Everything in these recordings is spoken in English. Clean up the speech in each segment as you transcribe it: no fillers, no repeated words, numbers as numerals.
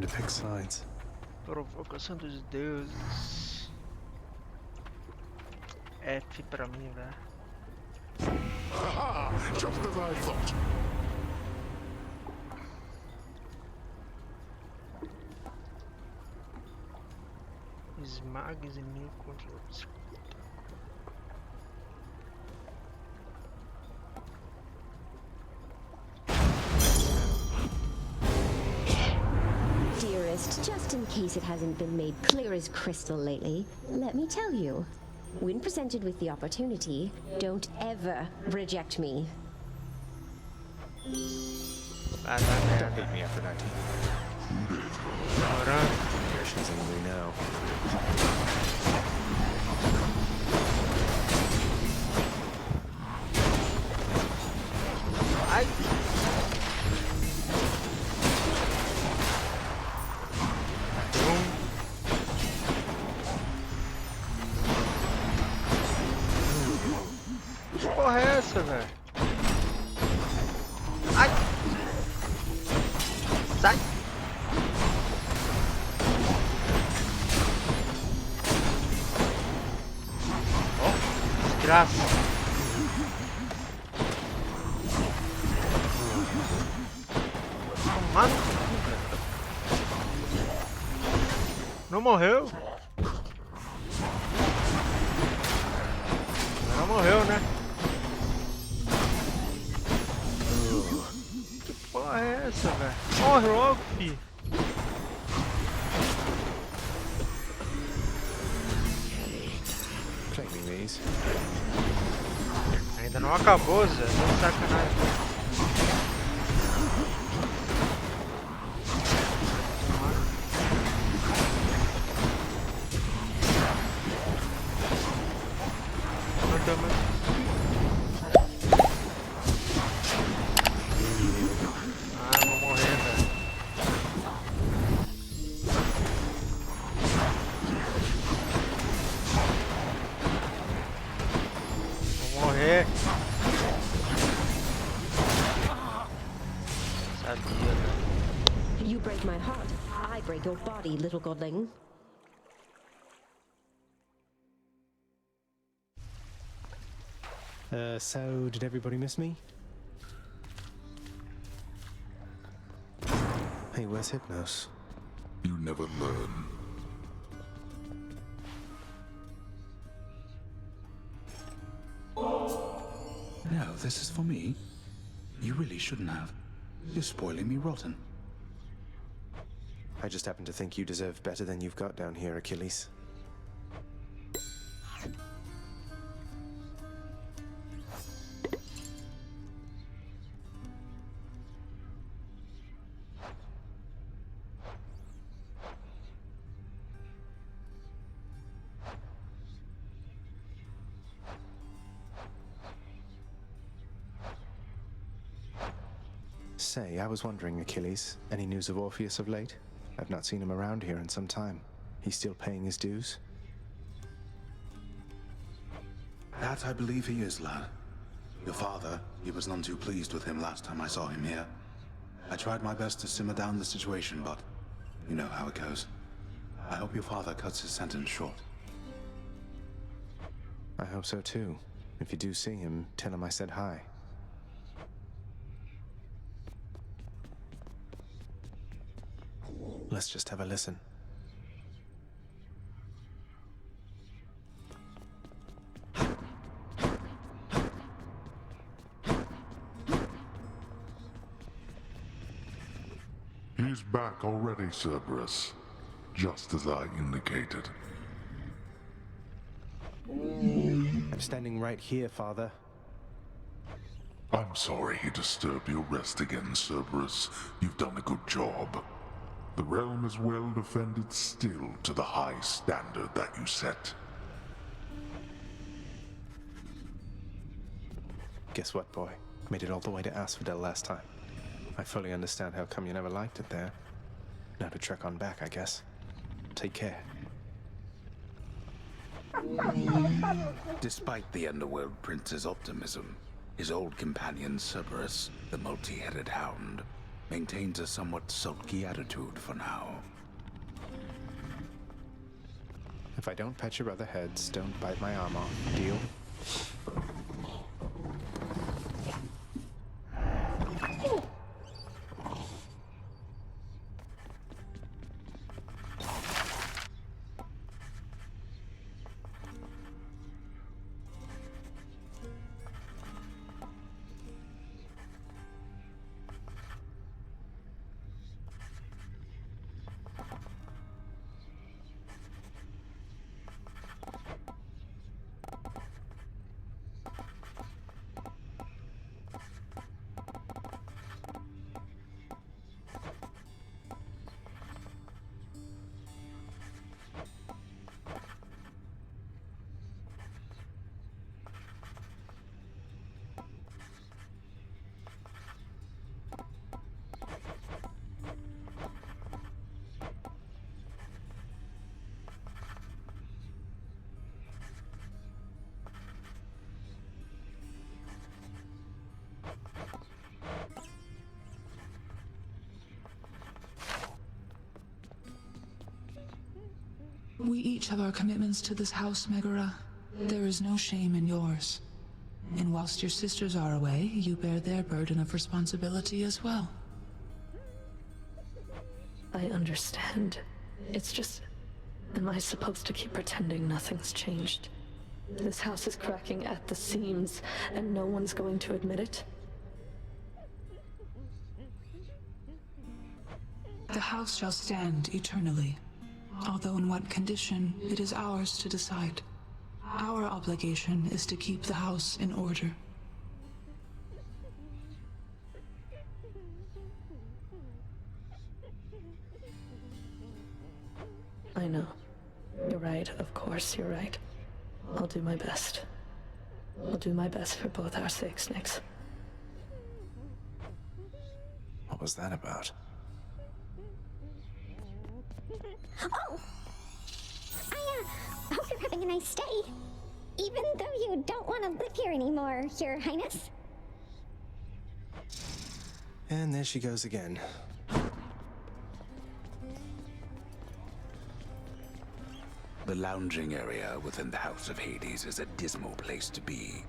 to pick sides. Provocação dos deuses. F pra mim, velho. Aha! Just as I thought. Esmague os inimigos contra outros. Dearest, just in case it hasn't been made clear as crystal lately, let me tell you. When presented with the opportunity, don't ever reject me. Vai dar Don't merda. hate me, Aphrodite. Ora, Here she's angry now. ai! Que porra é essa, velho? Ai! Sai! Ó, desgraça! Tomar no cu, velho. Não morreu? Não morreu, né? Que porra é essa, velho? Morre logo, fi! Claiming these. Ainda não acabou, Zé. Tô sacanagem. Não tem mais. Ah, vou morrer, velho. Vou morrer. Sabia, velho. You break my heart, I break your body, little godling. So did everybody miss me? Hey, where's Hypnos? You never learn. No, this is for me. You really shouldn't have. You're spoiling me rotten. I just happen to think you deserve better than you've got down here, Achilles. Say, I was wondering, Achilles, any news of Orpheus of late? I've not seen him around here in some time. He's still paying his dues? That I believe he is, lad. Your father, he was none too pleased with him last time I saw him here. I tried my best to simmer down the situation, but you know how it goes. I hope your father cuts his sentence short. I hope so too. If you do see him, tell him I said hi. Let's just have a listen. He's back already, Cerberus. Just as I indicated. I'm standing right here, Father. I'm sorry he disturbed your rest again, Cerberus. You've done a good job. The realm is well defended still to the high standard that you set. Guess what, boy? Made it all the way to Asphodel last time. I fully understand how come you never liked it there. Now to trek on back, I guess. Take care. Despite the Underworld Prince's optimism, his old companion Cerberus, the multi-headed hound, Maintains a somewhat sulky attitude for now. If I don't pet your other heads, don't bite my arm off. Deal? We each have our commitments to this house, Megara. There is no shame in yours. And whilst your sisters are away, you bear their burden of responsibility as well. I understand. It's just... am I supposed to keep pretending nothing's changed? This house is cracking at the seams, and no one's going to admit it? The house shall stand eternally. Although in what condition, it is ours to decide. Our obligation is to keep the house in order. I know. You're right, of course you're right. I'll do my best. I'll do my best for both our sakes, Nyx. What was that about? Oh! I hope you're having a nice stay. Even though you don't want to live here anymore, Your Highness. And there she goes again. The lounging area within the House of Hades is a dismal place to be,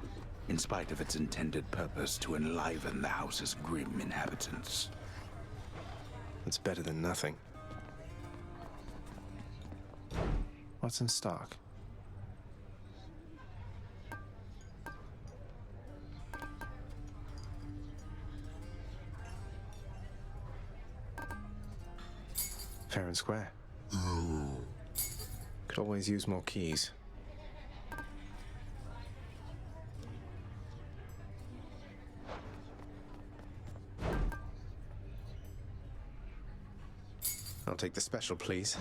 in spite of its intended purpose to enliven the house's grim inhabitants. It's better than nothing. What's in stock? Fair and square. Could always use more keys. I'll take the special, please.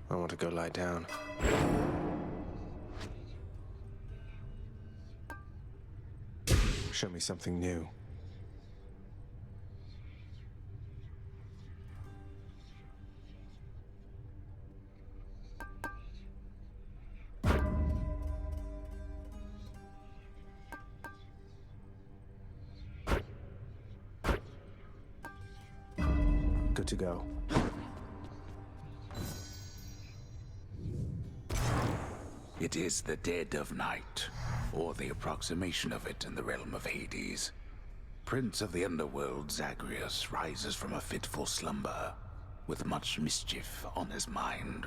I want to go lie down. Show me something new. Good to go. It is the dead of night, or the approximation of it in the realm of Hades. Prince of the underworld Zagreus rises from a fitful slumber, with much mischief on his mind.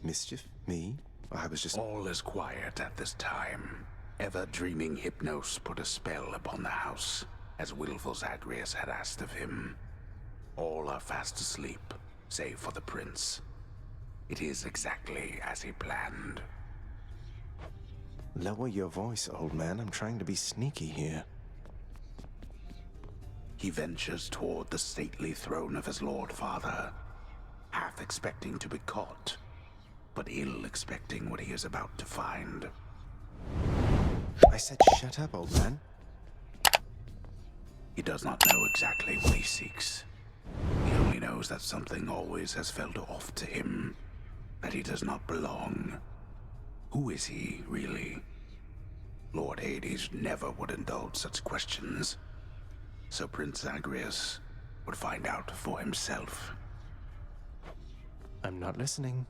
Mischief? Me? I was just... All is quiet at this time. Ever-dreaming Hypnos put a spell upon the house, as willful Zagreus had asked of him. All are fast asleep, save for the prince. It is exactly as he planned. Lower your voice, old man. I'm trying to be sneaky here. He ventures toward the stately throne of his lord father, half expecting to be caught, but ill expecting what he is about to find. I said shut up, old man. He does not know exactly what he seeks. He only knows that something always has felt off to him, that he does not belong. Who is he, really? Lord Hades never would indulge such questions. So Prince Zagreus would find out for himself. I'm not listening.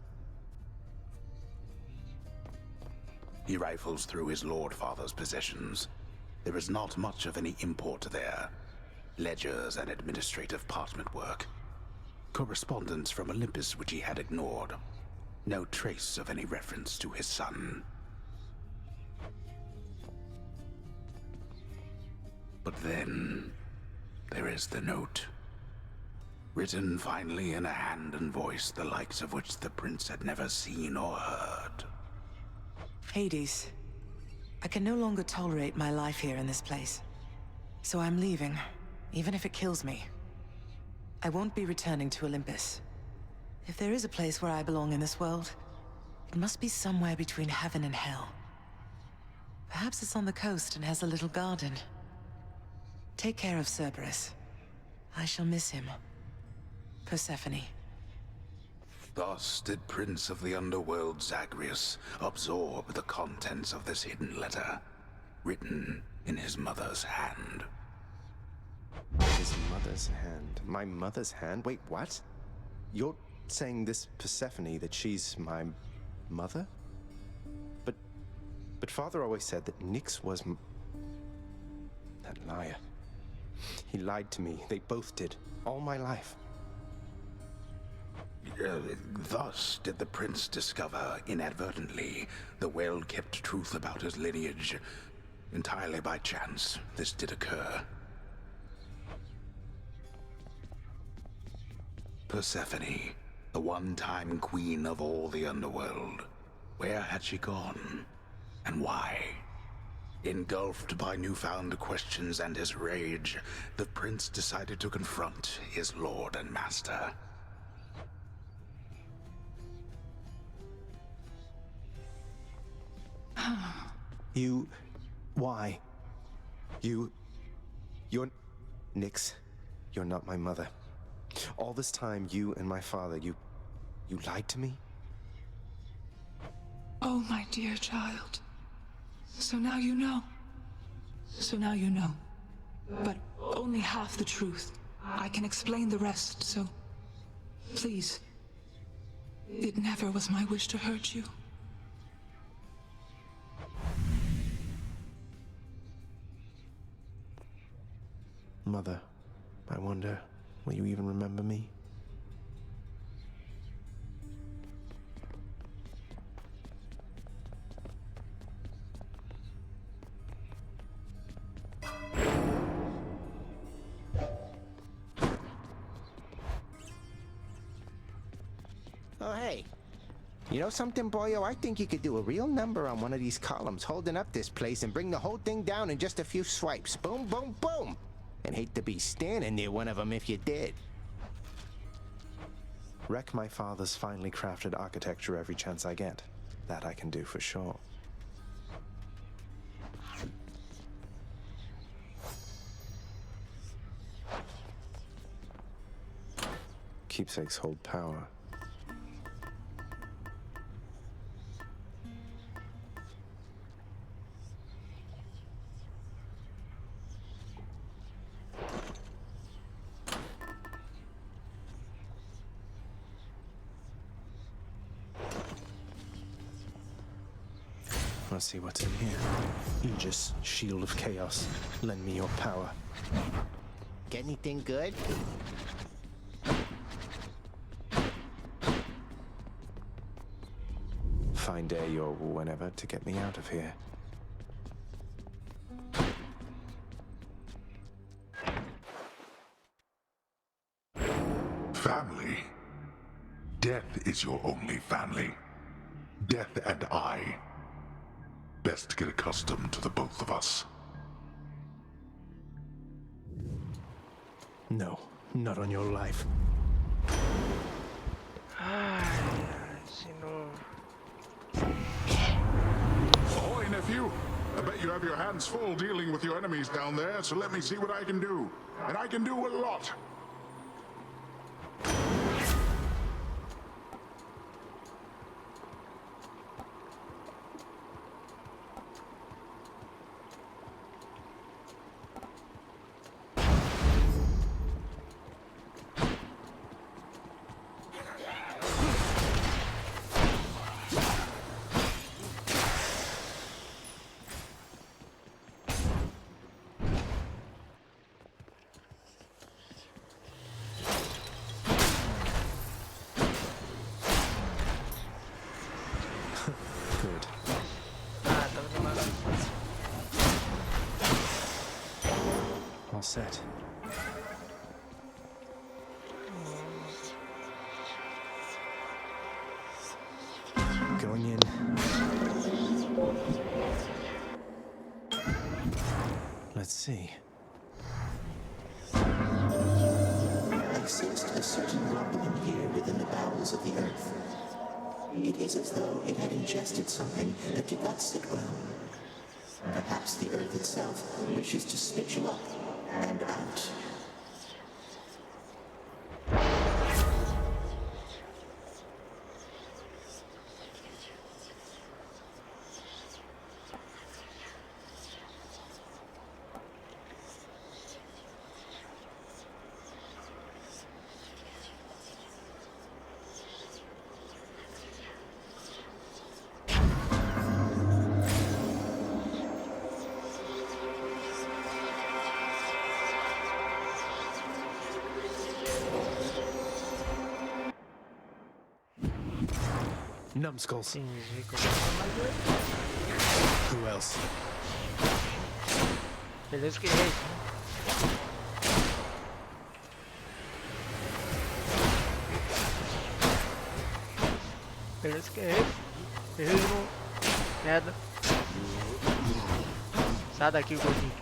He rifles through his Lord Father's possessions. There is not much of any import there. Ledgers and administrative parchment work. Correspondence from Olympus which he had ignored. No trace of any reference to his son. But then, there is the note. Written finally in a hand and voice the likes of which the prince had never seen or heard. Hades, I can no longer tolerate my life here in this place. So I'm leaving, even if it kills me. I won't be returning to Olympus. If there is a place where I belong in this world, it must be somewhere between heaven and hell. Perhaps it's on the coast and has a little garden. Take care of Cerberus. I shall miss him. Persephone. Thus did Prince of the Underworld Zagreus absorb the contents of this hidden letter, written in his mother's hand. His mother's hand. My mother's hand? Wait, what? You're saying this Persephone, that she's my mother? But Father always said that Nyx was that liar. He lied to me. They both did. All my life. Thus did the prince discover, inadvertently, the well-kept truth about his lineage. Entirely by chance, this did occur. Persephone, the one-time queen of all the underworld. Where had she gone? And why? Engulfed by newfound questions and his rage, the prince decided to confront his lord and master. Why? You're Nyx. You're not my mother. All this time, you and my father, you lied to me? Oh, my dear child. So now you know. So now you know. But only half the truth. I can explain the rest, so... Please. It never was my wish to hurt you. Mother, I wonder, will you even remember me? Oh, hey. You know something, boyo? I think you could do a real number on one of these columns, holding up this place and bring the whole thing down in just a few swipes. Boom, boom, boom! And hate to be standing near one of them if you did. Wreck my father's finely crafted architecture every chance I get. That I can do for sure. Keepsakes hold power. Let's see what's in here. Aegis, shield of chaos. Lend me your power. Get anything good? Find day or whenever to get me out of here. Family? Death is your only family. Death and I. Best get accustomed to the both of us. No, not on your life. Si no. Ahoy, nephew! I bet you have your hands full dealing with your enemies down there, so let me see what I can do. And I can do a lot. set. Going in. Let's see. I sensed a certain rumbling here within the bowels of the earth. It is as though it had ingested something that did not sit well. Perhaps the earth itself wishes to spit you up and out. Numbskulls. Fingir que eu Who else? Beleza que errei. Beleza que errei. Errei de novo. Merda. Sai daqui, gordinho.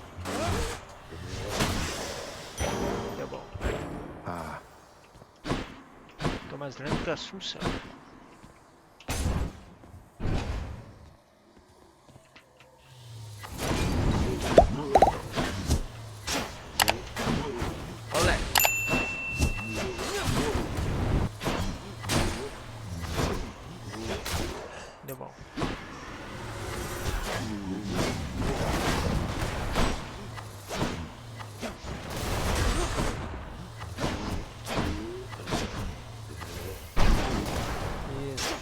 Tá bom. Ah, Tô mais lento que a Assunção. Olé. Deu bom. Isso.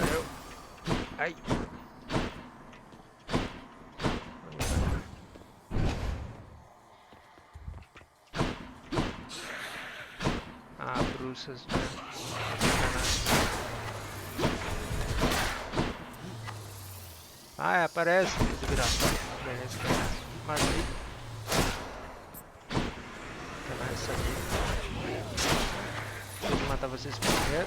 Valeu. Ai. Ah, bruxas, né? Ah, aparece, desgraçado. Beleza, mas aí. Pegar essa aqui. Tem que matar vocês primeiro.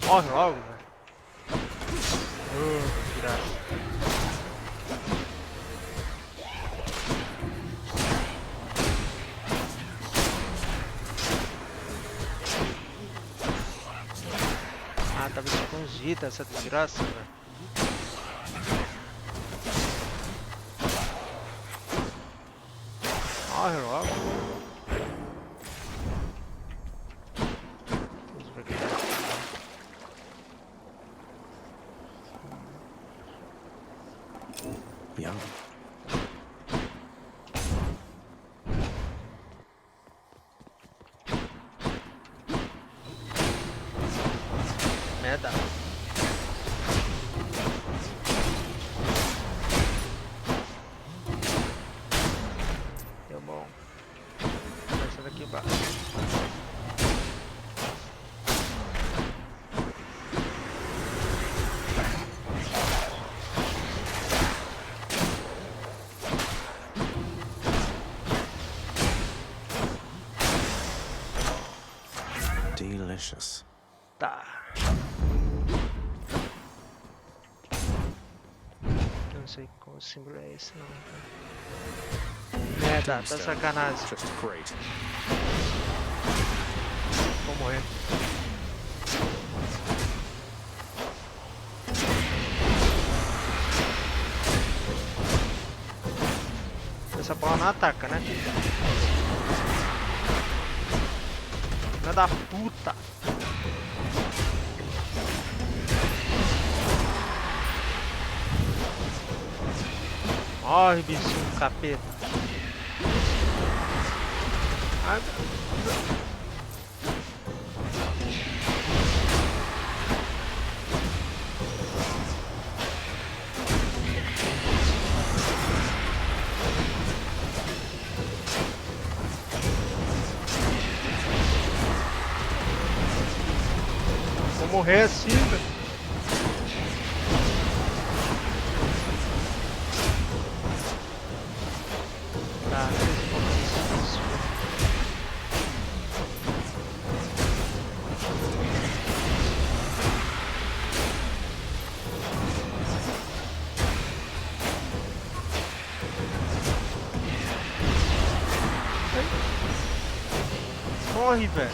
Morre logo, velho. Desgraça. Ah, tava escondida essa desgraça, velho. Morre logo. Vamos ver o que dá. young. Merda. Deu bom. Essa daqui embaixo. Delicious. Tá. Eu não sei qual símbolo é esse não. Merda, tá sacanagem. Just great. Vou morrer. Essa bola não ataca, né? Filha da puta! Morre, bichinho, capeta! Ai, morrer assim, velho. Tá, morre, velho.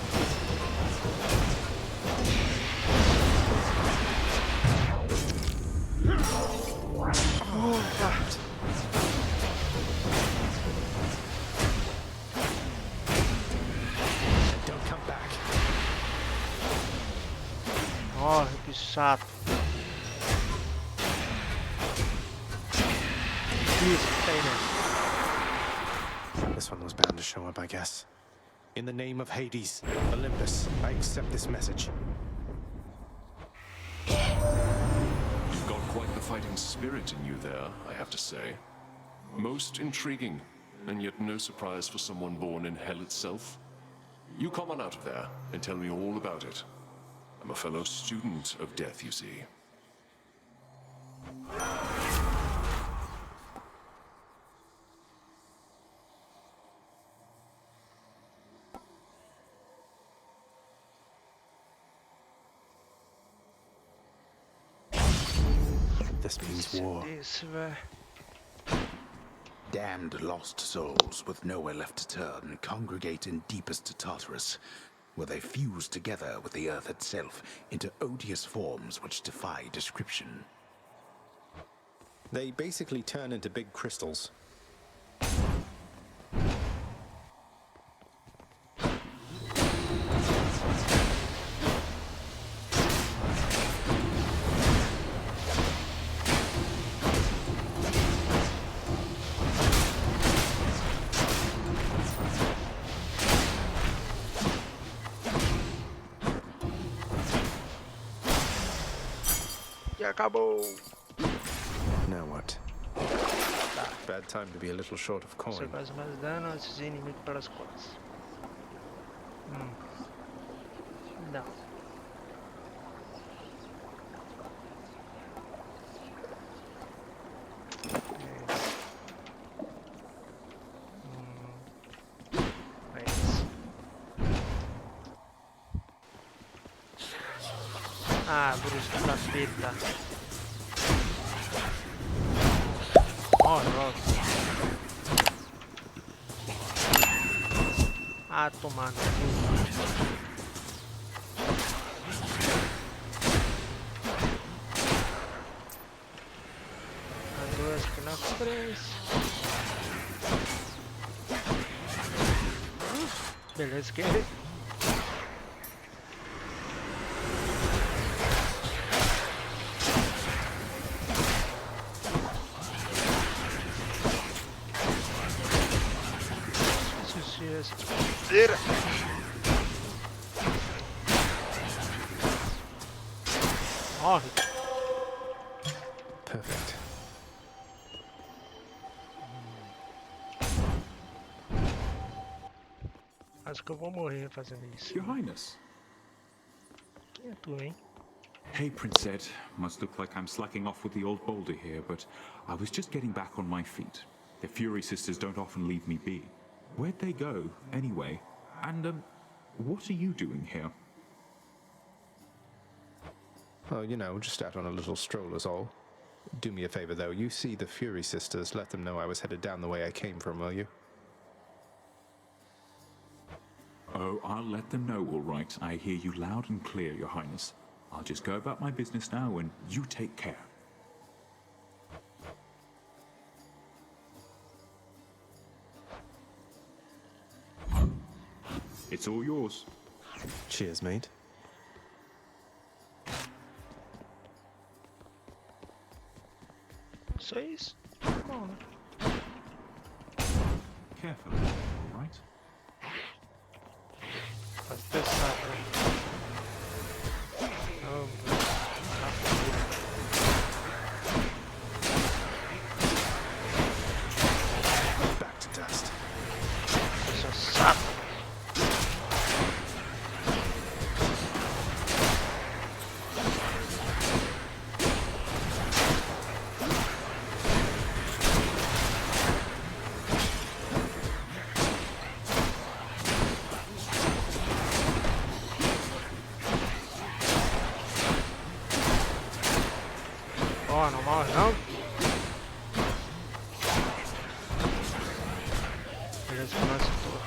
Opa. Don't come back. Morre, que chato. Isso, tá aí, né? This one was bound to show up, I guess. In the name of Hades, Olympus, I accept this message. You've got quite the fighting spirit in you there, I have to say. Most intriguing, and yet no surprise for someone born in hell itself. You come on out of there and tell me all about it. I'm a fellow student of death, you see. This means war. Isso, velho. Damned lost souls with nowhere left to turn congregate in deepest Tartarus, where they fuse together with the earth itself into odious forms which defy description. They basically turn into big crystals. E acabou. Now what? Bad time to be a little short of Você coin. faz mais dano antes de inimigo pelas costas. Não. É isso. Ah, bruxa da fita. Oh, nossa. Ah, tomar no cu. Duas que não três. Beleza, que Tira. Morre. Perfect. Acho que eu vou morrer fazendo isso. Your Highness. Quem é tu, hein? Hey, Prince Ed. Must look like I'm slacking off with the old boulder here, but I was just getting back on my feet. The Fury Sisters don't often leave me be. Where'd they go, anyway? And, what are you doing here? Oh, you know, just out on a little stroll is all. Do me a favor, though. You see the Fury Sisters, let them know I was headed down the way I came from, will you? Oh, I'll let them know, all right. I hear you loud and clear, Your Highness. I'll just go about my business now, and you take care. It's all yours. Cheers, mate. Só isso? Bom, né? Careful, all right? Faz pensar, né? Back to dust. Isso é saco. não? Ele desconhece tudo.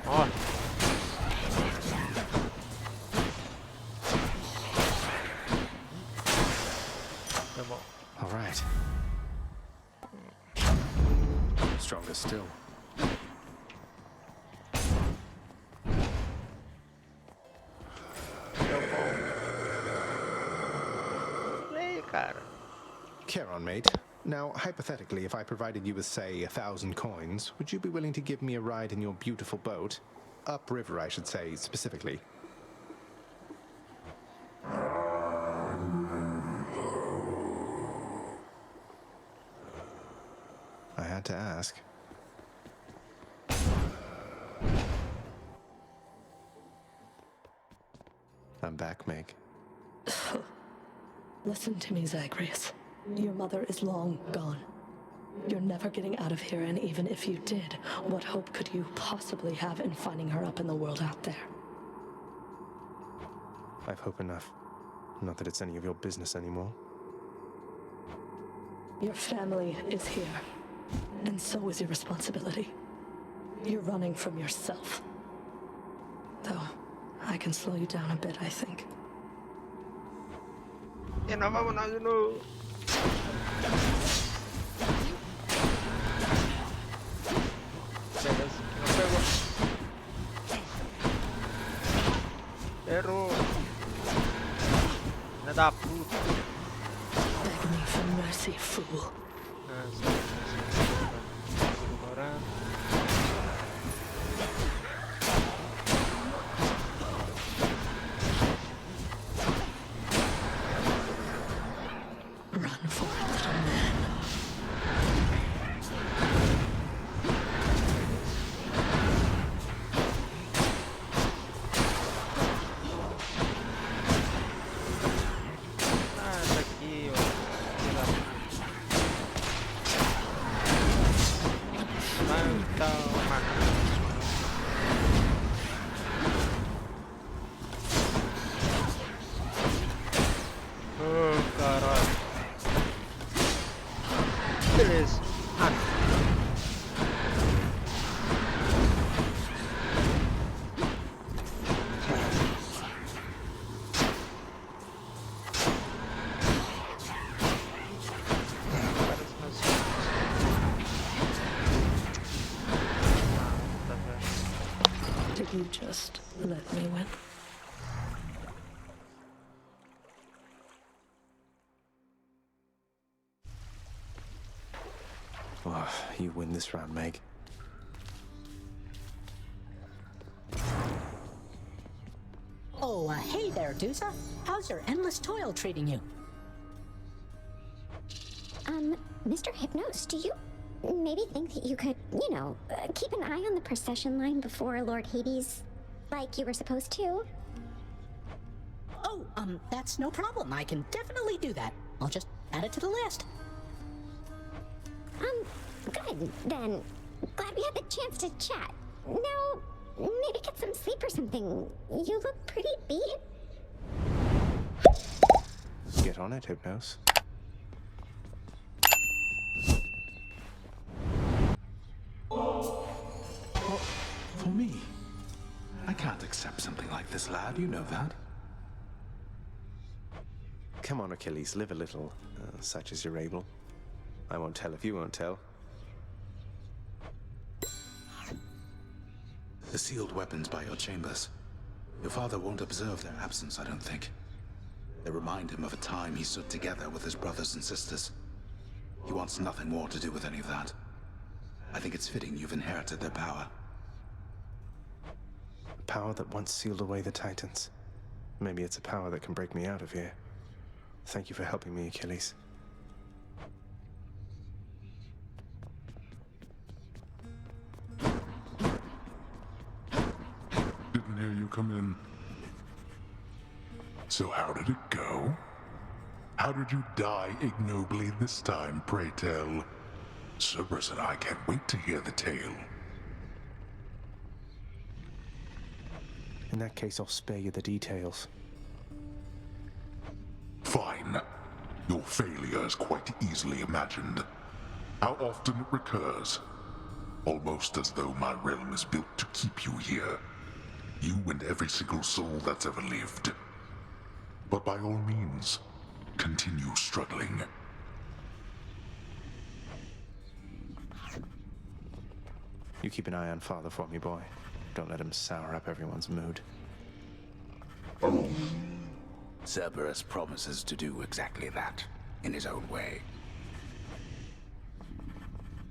Ó. Tá bom. All right. Stronger still. Cara. Care on, mate. Now, hypothetically, if I provided you with, say, 1,000 coins, would you be willing to give me a ride in your beautiful boat? Upriver, I should say, specifically. I had to ask. I'm back, Meg. Listen to me, Zagreus. Your mother is long gone. You're never getting out of here, and even if you did, what hope could you possibly have in finding her up in the world out there? I've hope enough. Not that it's any of your business anymore. Your family is here, and so is your responsibility. You're running from yourself. Though, I can slow you down a bit, I think. E não vamos nós de novo. Beleza, não pegou. Errou. Filha da puta. Beg me for mercy, fool. Run for it, little man. Essa aqui, ó. Oh, caralho. Beleza. Did you just let me win? Oh, you win this round, Meg. Oh, hey there, Dusa. How's your endless toil treating you? Mr. Hypnos, do you maybe think that you could, keep an eye on the procession line before Lord Hades, like you were supposed to? Oh, that's no problem. I can definitely do that. I'll just add it to the list. Good, then. Glad we had the chance to chat. Now, maybe get some sleep or something. You look pretty beat. Get on it, Hypnos. For me? I can't accept something like this, lad. You know that. Come on, Achilles, live a little, such as you're able. I won't tell if you won't tell. The sealed weapons by your chambers. Your father won't observe their absence, I don't think. They remind him of a time he stood together with his brothers and sisters. He wants nothing more to do with any of that. I think it's fitting you've inherited their power. A power that once sealed away the Titans. Maybe it's a power that can break me out of here. Thank you for helping me, Achilles. Didn't hear you come in. So how did it go? How did you die ignobly this time, pray tell? Cerberus and I can't wait to hear the tale. Cara, esse negócio. So how did it go? How did you die ignobly this time, pray tell? Cerberus and I can't wait to hear the tale. 3 Cerberus and I can't wait to hear the tale. In that case, I'll spare you the details. Fine. Your failure is quite easily imagined. How often it recurs. Almost as though my realm is built to keep you here. You and every single soul that's ever lived. But by all means, continue struggling. You keep an eye on Father for me, boy. Don't let him sour up everyone's mood. Cerberus promises to do exactly that, in his own way.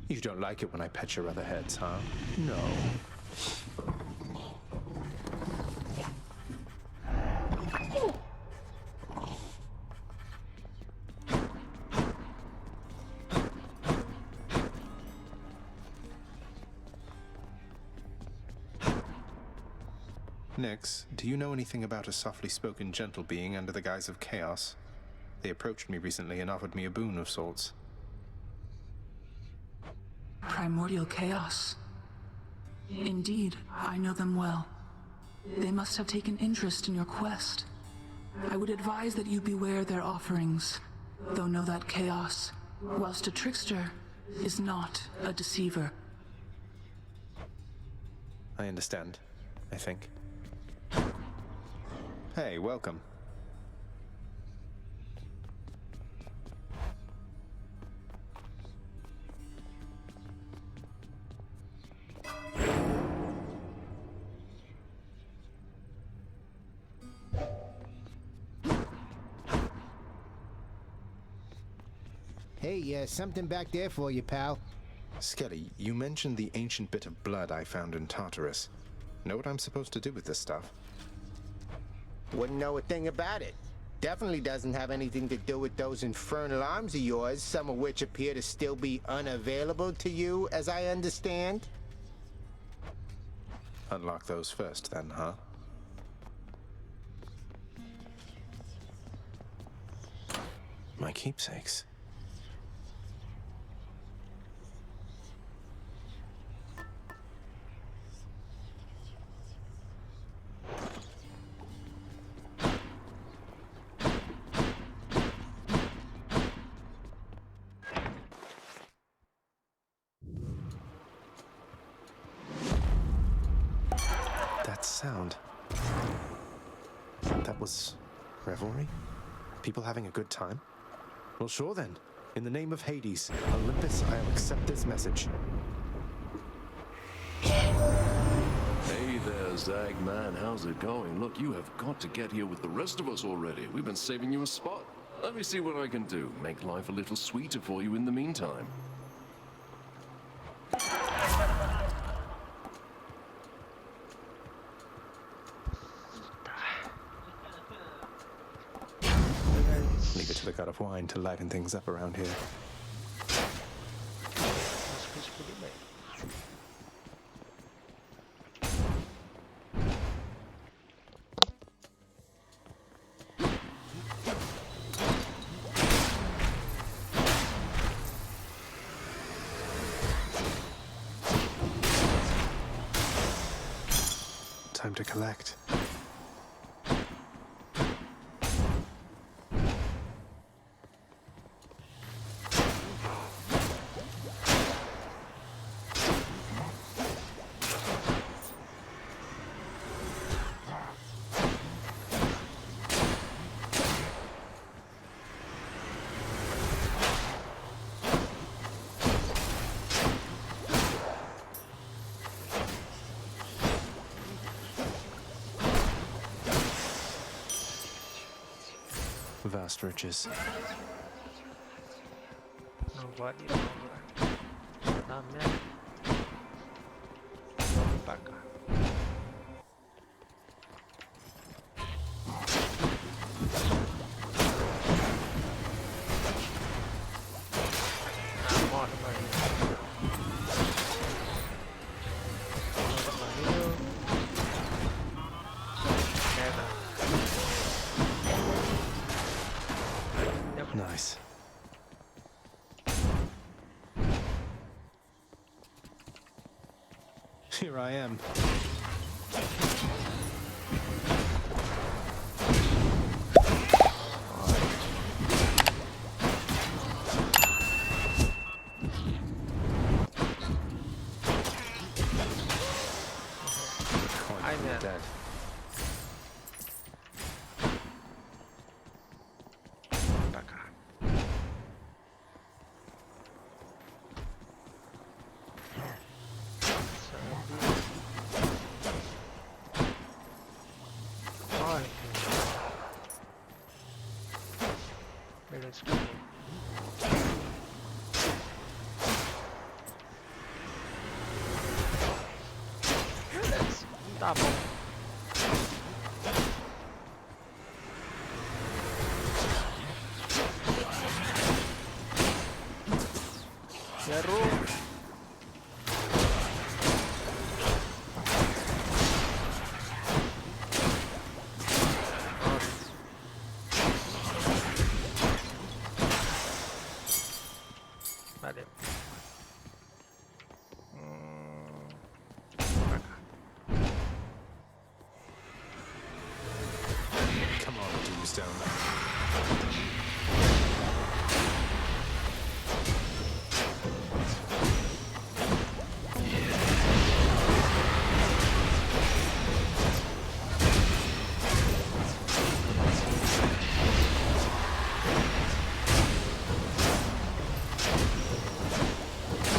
You don't like it when I pet your other heads, huh? No. Nix, do you know anything about a softly spoken gentle being under the guise of chaos? They approached me recently and offered me a boon of sorts. Primordial chaos. Indeed, I know them well. They must have taken interest in your quest. I would advise that you beware their offerings, though know that chaos, whilst a trickster, is not a deceiver. I understand, I think. Hey, welcome. Hey, something back there for you, pal. Skelly, you mentioned the ancient bit of blood I found in Tartarus. Know what I'm supposed to do with this stuff? Wouldn't know a thing about it. Definitely doesn't have anything to do with those infernal arms of yours, some of which appear to still be unavailable to you, as I understand. Unlock those first, then, huh? My keepsakes. Sound. That was revelry? People having a good time? Well, sure then. In the name of Hades, Olympus, I'll accept this message. Hey there, Zagman. How's it going? Look, you have got to get here with the rest of us already. We've been saving you a spot. Let me see what I can do. Make life a little sweeter for you in the meantime. Leave it to the god of wine to liven things up around here. Time to collect. Vast riches. Nobody namanya JAPAH. Nice. Here I am. Ai, merda. Dead. Pra cá. Corre. Beleza. Beleza. Tá bom. Errou. Valeu. Pra cá. Come on, Tombstone.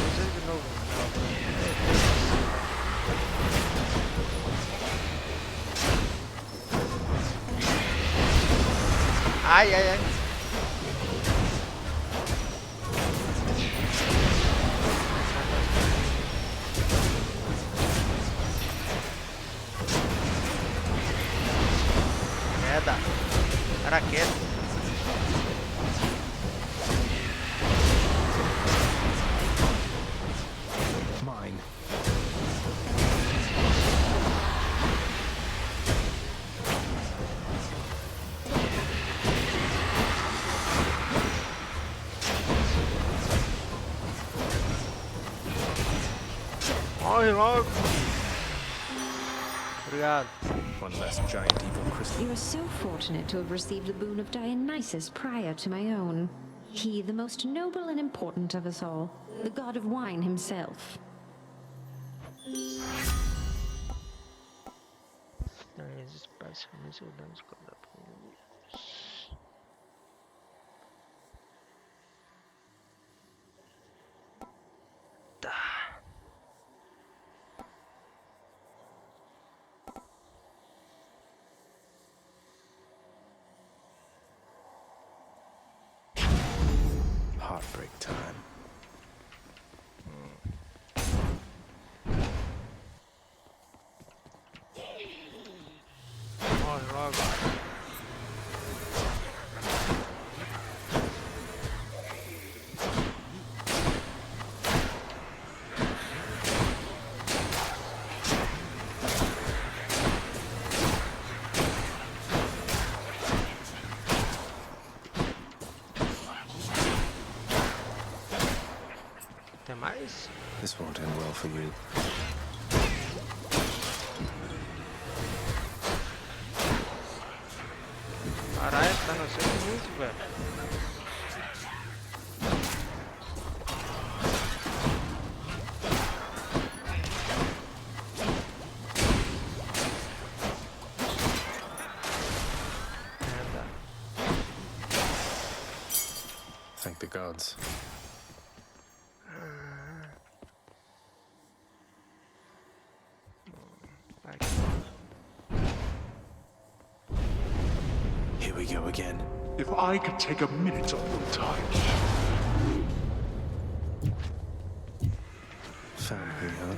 De novo. Ai, ai, ai. Merda. Era quieto. Mine. Morre logo. Obrigado. One less giant evil crystal. You are so fortunate to have received the boon of Dionysus prior to my own. He, the most noble and important of us all, the god of wine himself. Heartbreak time. Morre logo. Tem mais? This won't end well for you. Caralho, tá nascendo muito, velho. Merda. Thank the gods. Here we go again. If I could take a minute of your time. Found me, huh?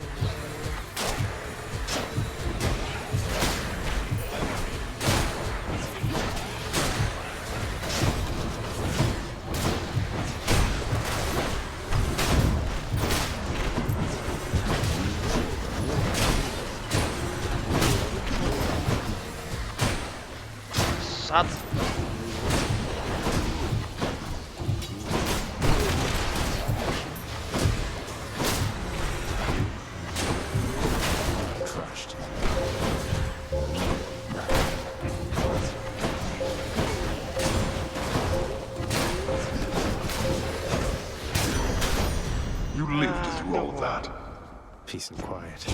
Sato. Crushed. You lived through all that. Peace and quiet.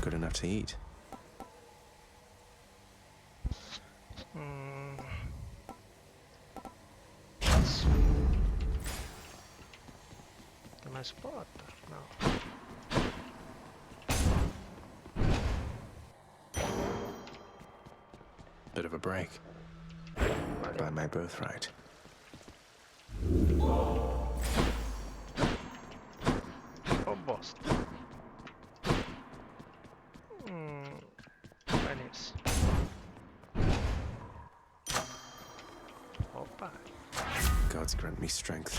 good enough to eat. Tem mais porta? Não. Bit of a break. By my birthright. Oh, bosta. Vai nisso. Opa. Gods grant me strength.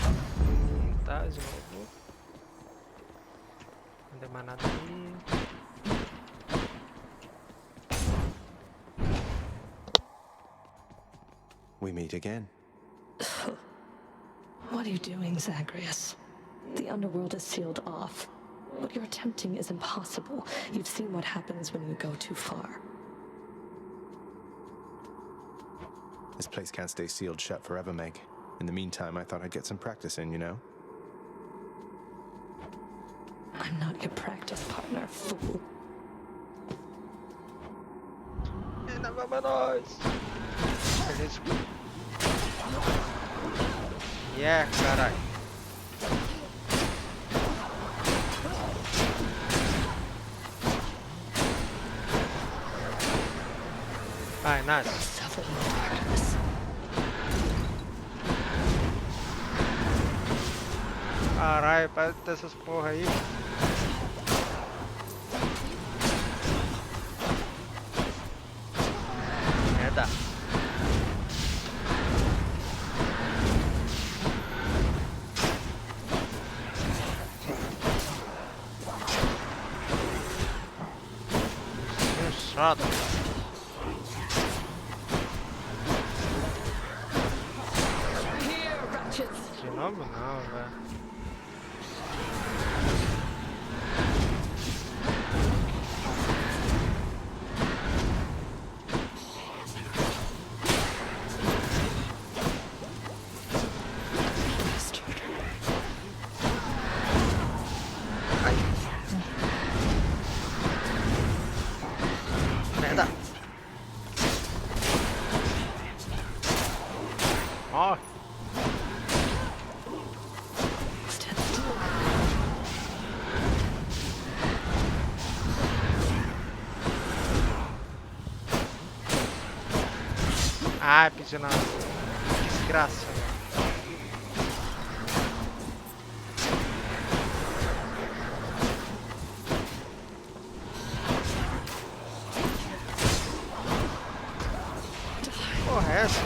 Tá, de novo. Não tem mais nada aí. We meet again. What are you doing, Zagreus? The underworld is sealed off. What you're attempting is impossible. You've seen what happens when you go too far. This place can't stay sealed shut forever, Meg. In the meantime, I thought I'd get some practice in, you know? I'm not your practice partner, fool. Ainda vamos nós! Beleza. Yeah, caralho. Vai, nice. Caralho, para dessas porra aí. Merda. Chato. De novo não, velho. Merda. Ó. Ai, pedi na desgraça. Porra, é essa?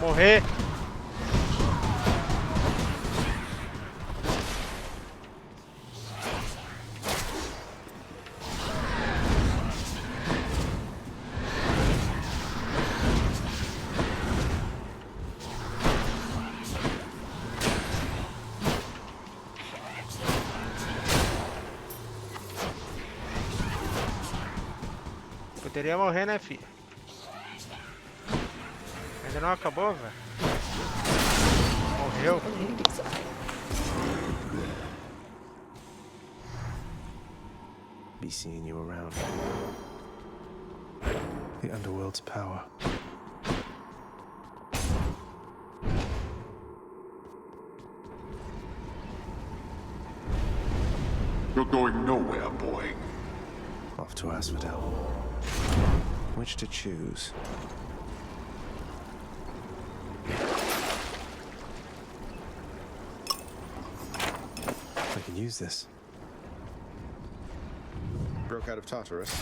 Morrer. Poderia morrer, né, filho? Ainda não acabou, velho? Morreu. Be seeing you around. The underworld's power. You're going nowhere, boy. Off to Asphodel. Which to choose? I can use this. Broke out of Tartarus.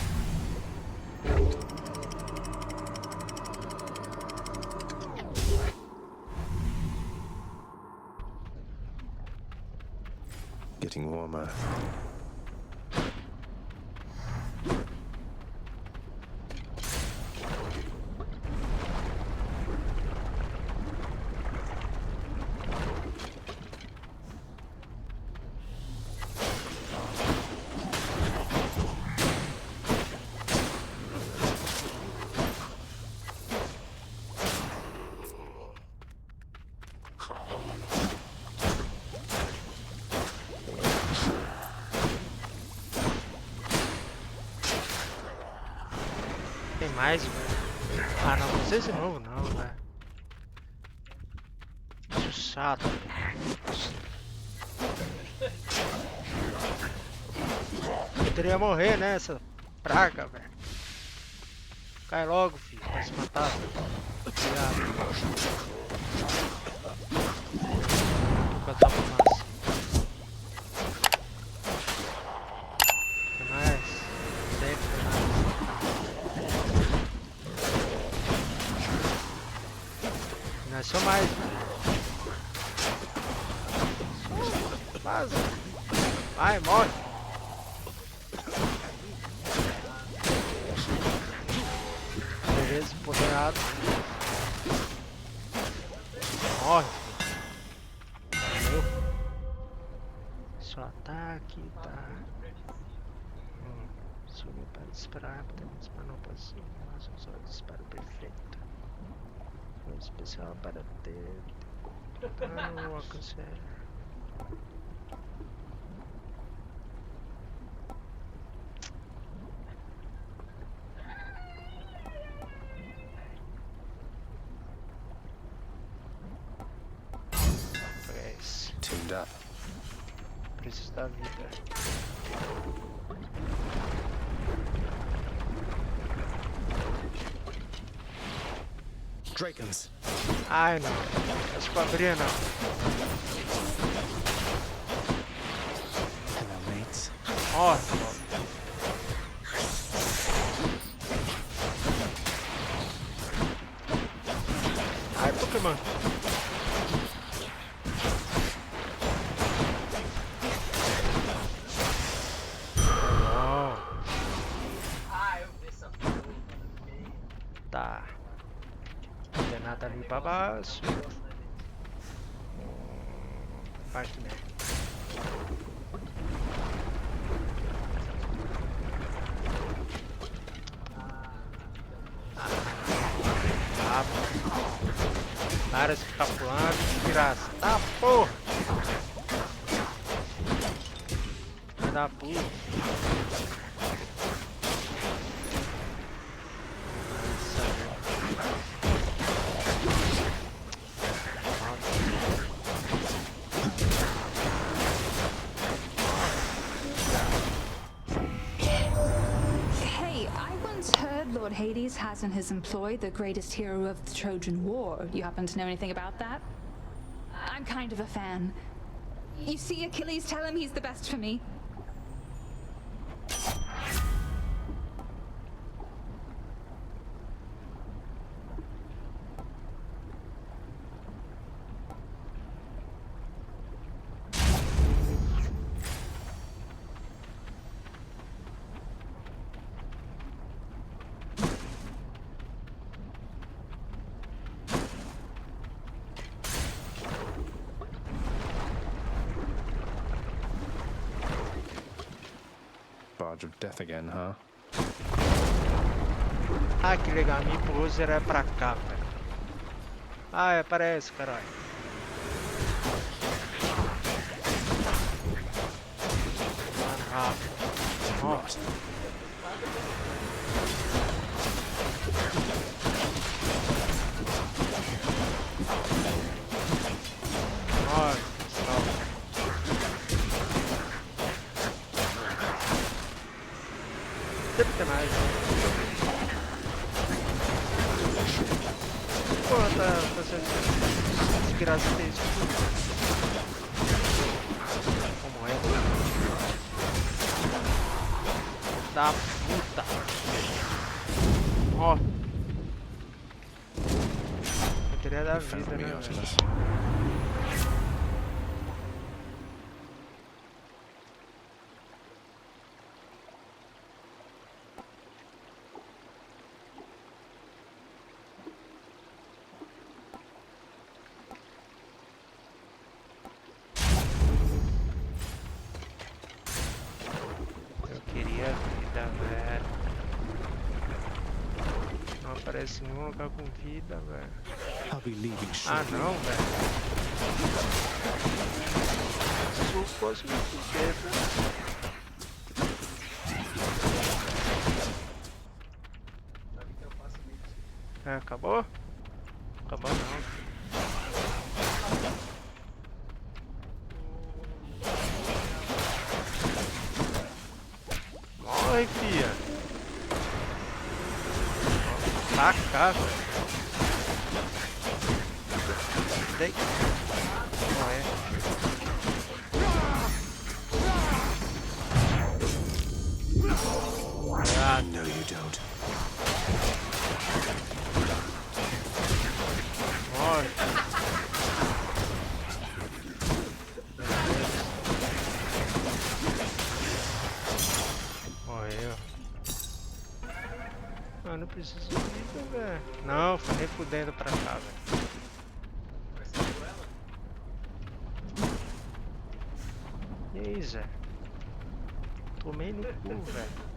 Getting warmer. mais, velho. Ah, não, não sei se novo não, velho. Isso chato, Poderia morrer, né, essa praga, velho. Cai logo, filho, vai se matar. Obrigado. Tô com essa fumaça. Tem mais? Sempre tem mais. Não é só mais, velho. Vaza. Vai, morre. Beleza, empoderado. Morre. Valeu. Só ataque, tá. Subiu para disparar rapidamente, mas não possível. Mas só disparo perfeito. Foi especial para ter. Não, alcancei. Teamed up. Preciso da vida. Drakens. Ai não. Acho que abrir não. Hello, mates. Ó. Ai, Pokémon. Tá. Não tem nada ali pra baixo. Parte mesmo. Para de ficar pulando, desgraça. Tá, porra! Vai dar pulo. Lord Hades has in his employ the greatest hero of the Trojan War. You happen to know anything about that? I'm kind of a fan. You see Achilles, tell him he's the best for me. Barge of death again, huh? Ah, que legal, minha pose era pra cá, velho. Ah, aparece, caralho. Mano, rápido. Nossa. Sempre tem mais. Pô, tá sendo desgraça desse. Como é? Da puta. Ó. Eu teria da vida, né, velho? Parece nenhum lugar com vida, velho. Ah, não, velho. Se eu fosse me fuder, velho. É, acabou? Acabou não. Morre, fia. Taca, velho. Dei. Morre. Ah, no, you don't. Morre. Morreu. Ah, não preciso de vida, velho. Não, foi nem fudendo pra cá, velho. E aí, Zé? Tomei no cu, velho.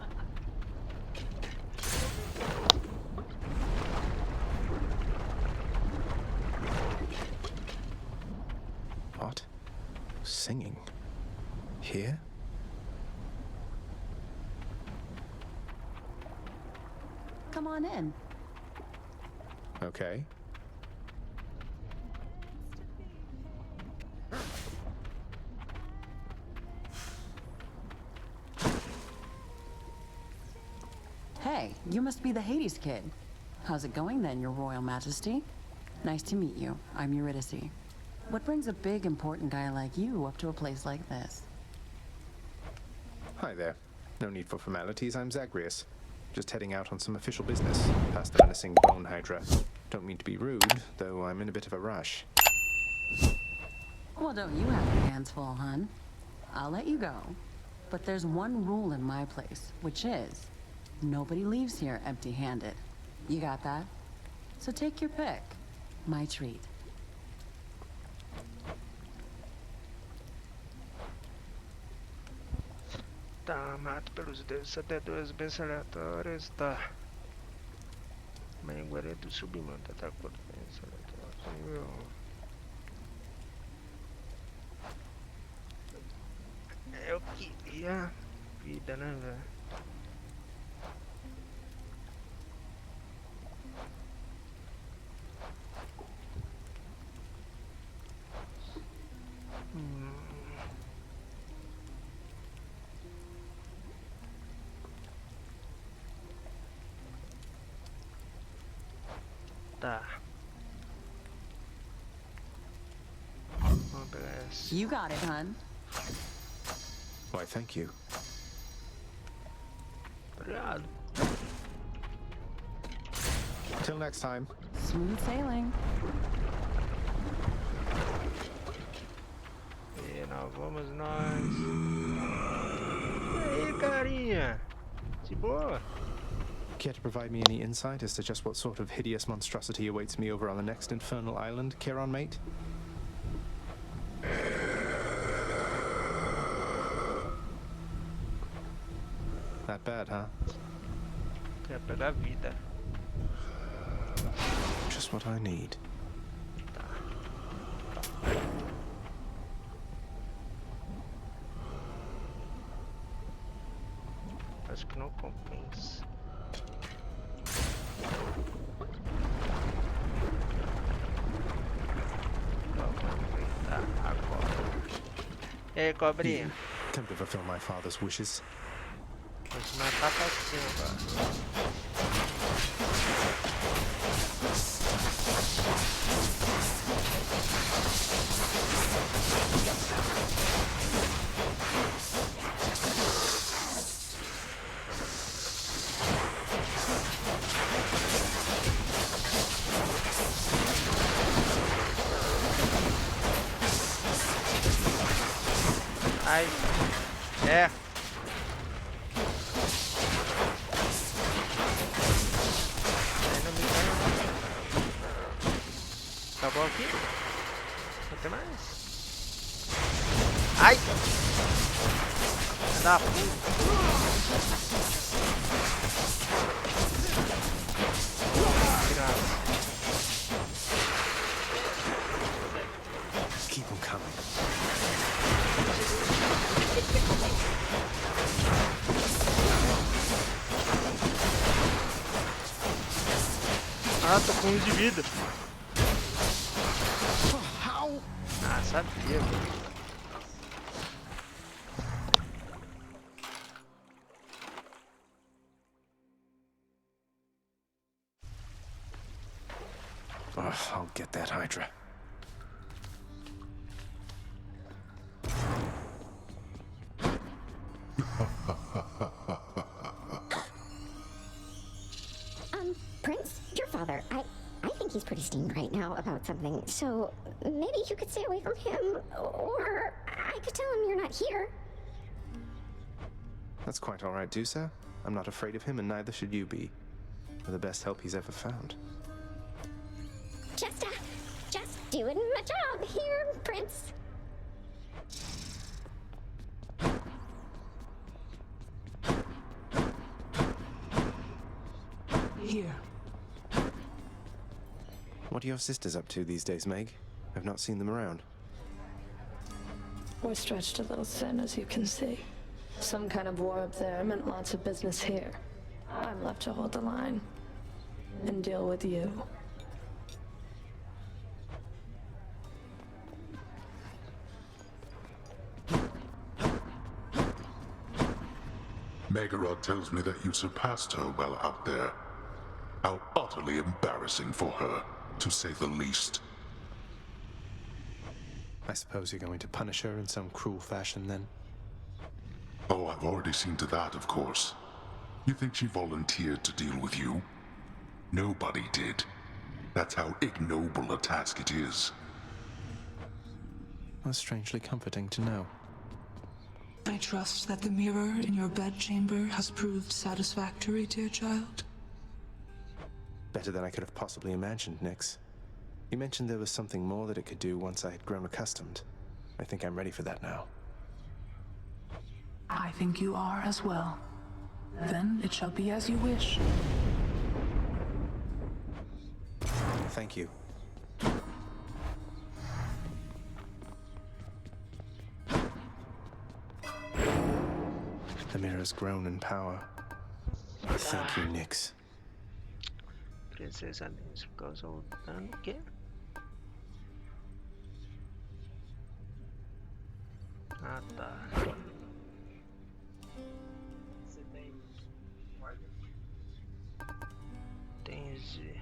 What? Singing? Here? Come on in. Okay. Hey, you must be the Hades kid. How's it going then, Your Royal Majesty? Nice to meet you. I'm Eurydice. What brings a big, important guy like you up to a place like this? Hi there. No need for formalities, I'm Zagreus. Just heading out on some official business, past the menacing Bone Hydra. Don't mean to be rude, though I'm in a bit of a rush. Well, don't you have your hands full, hun? I'll let you go. But there's one rule in my place, which is, nobody leaves here empty-handed. You got that? So take your pick. My treat. Tá, mato pelos deuses até duas bênçãos aleatórias, tá. Mangueira do submundo, tá com bênção aleatória. Eu queria vida, né, velho? Tá. Vamos pegar essa. You got it, hun. Why, thank you. Obrigado. Till next time. Smooth sailing. E nós vamos nós. E aí, carinha? De boa? Care to provide me any insight as to just what sort of hideous monstrosity awaits me over on the next infernal island, Chiron mate? That bad, huh? Quer pegar vida. Just what I need. Acho que não compensa. E aí, cobrinha? Come to fulfill my father's wishes. Vou te matar facinho agora. Ai, é. Aí não me ganha não. Acabou aqui? Não tem mais? Ai! Da puta! Keep them coming. Ah, tô com 1 de vida. Ah, sabia, velho. I'll get that Hydra. Prince, your father, I think he's pretty steamed right now about something, so maybe you could stay away from him, or I could tell him you're not here. That's quite all right, too, sir. I'm not afraid of him, and neither should you be. You're the best help he's ever found. Just doing my job here, Prince. Here. What are your sisters up to these days, Meg? I've not seen them around. We're stretched a little thin, as you can see. Some kind of war up there meant lots of business here. I'm left to hold the line and deal with you. Megarod tells me that you surpassed her well out there. How utterly embarrassing for her, to say the least. I suppose you're going to punish her in some cruel fashion, then? Oh, I've already seen to that, of course. You think she volunteered to deal with you? Nobody did. That's how ignoble a task it is. That's strangely comforting to know. I trust that the mirror in your bedchamber has proved satisfactory, dear child. Better than I could have possibly imagined, Nyx. You mentioned there was something more that it could do once I had grown accustomed. I think I'm ready for that now. I think you are as well. Then it shall be as you wish. Thank you. The mirror's grown in power. Thank you, Nyx. Princesa Nyx causou dano, o quê? Ah, tá. Você tem ordem? Entendi.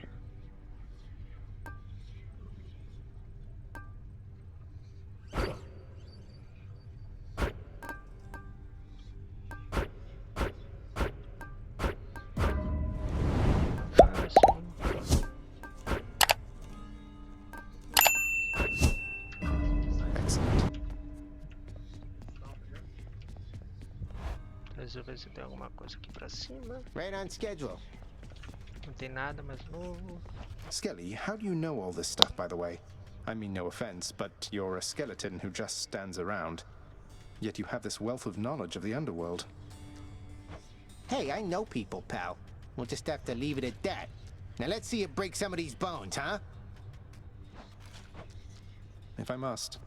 Deixa eu ver se tem alguma coisa aqui pra cima. Right on schedule. Não tem nada mais novo. Skelly, how do you know all this stuff, by the way? I mean no offense, but you're a skeleton who just stands around. Yet you have this wealth of knowledge of the underworld. Hey, I know people, pal. We'll just have to leave it at that. Now let's see you break some of these bones, huh? If I must.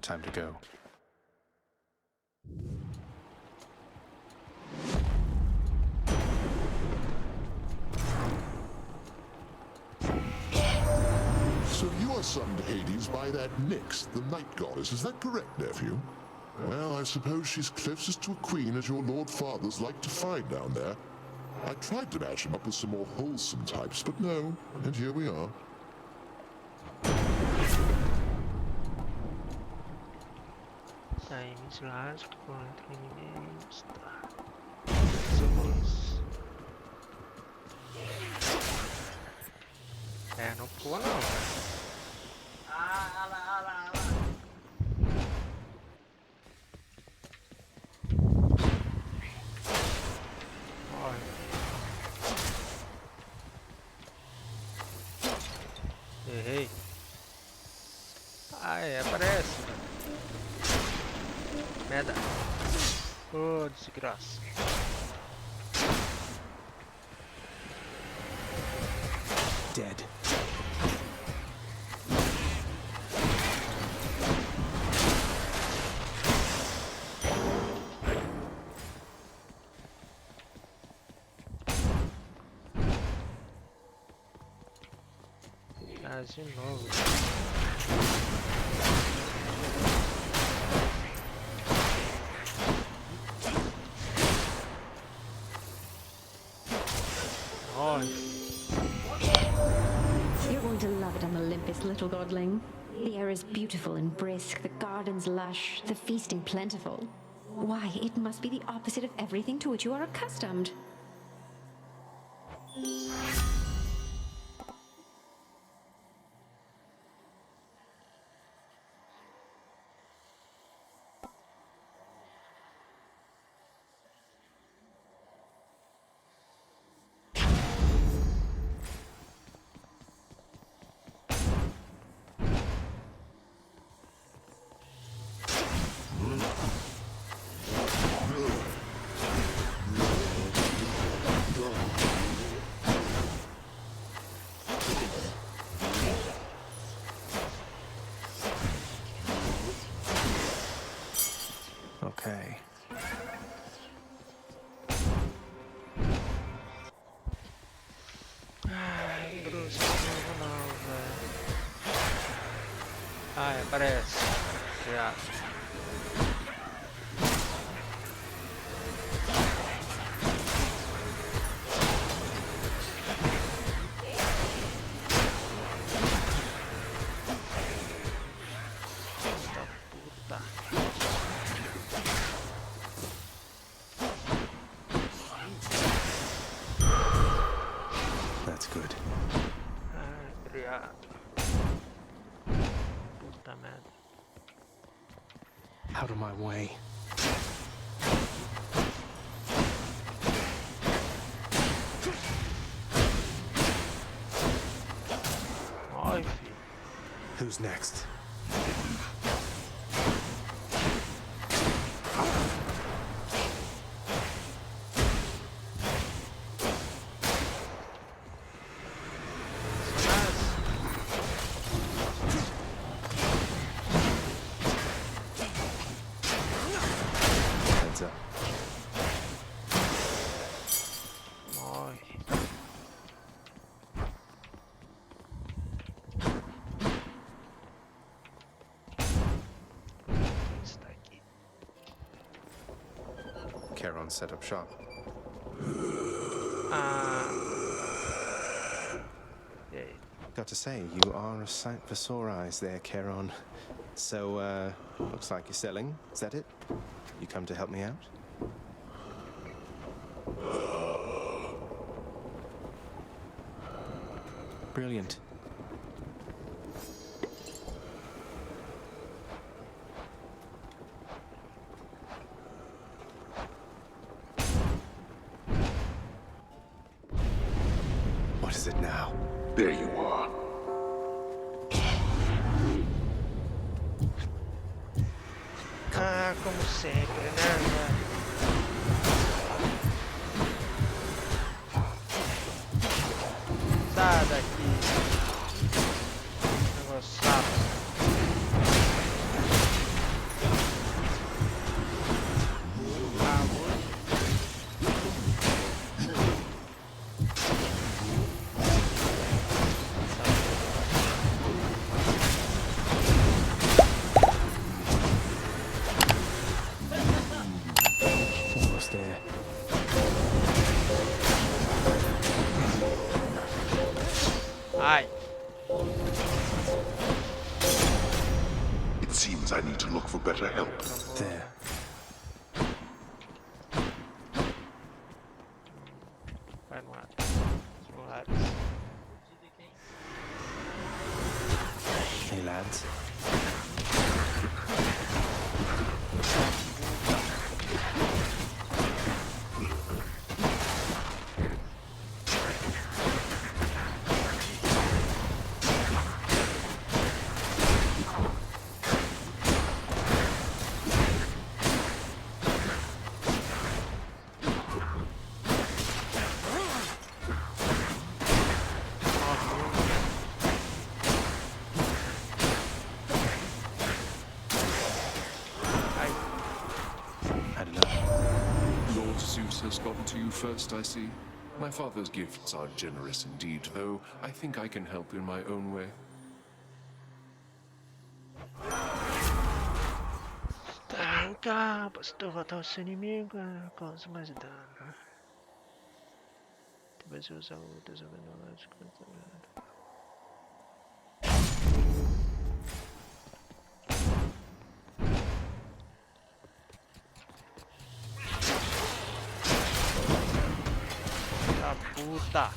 Time to go. So you are summoned to Hades by that Nyx, the night goddess, is that correct, nephew? Well, I suppose she's closest to a queen as your lord fathers like to find down there. I tried to match him up with some more wholesome types, but no, and here we are. Saímos lá, contra inimigos, tá. Somos... É, não pula não. Ah, lá. Olha. Errei. Ai, aparece. Merda. Oh, desgraça. Dead. As you know. Oh. You're going to love it on Olympus, little godling. The air is beautiful and brisk, the gardens lush, the feasting plentiful. Why, it must be the opposite of everything to which you are accustomed. Okay. Terus parece. Ya. That's good. Puta merda. Out of my way. Ai, filho. Who's next? Heads up. Ai. Está aqui. Charon set up shop. Yay. Got to say, you are a sight for sore eyes there, Charon. So, looks like you're selling. Is that it? You come to help me out? Brilliant. What is it now? There you are. Como sempre, né, velho? Sai daqui. Negócio chato. Almost there. Ai. It seems I need to look for better help. There. Vai no ar. No ar. Hey, lads. Lord Zeus has gotten to you first, I see. My father's gifts are generous indeed, though I think I can help in my own way. Stanca, basta matar esse inimigo, causa mais dano. Vai se usar o desavenológico. Ah, puta!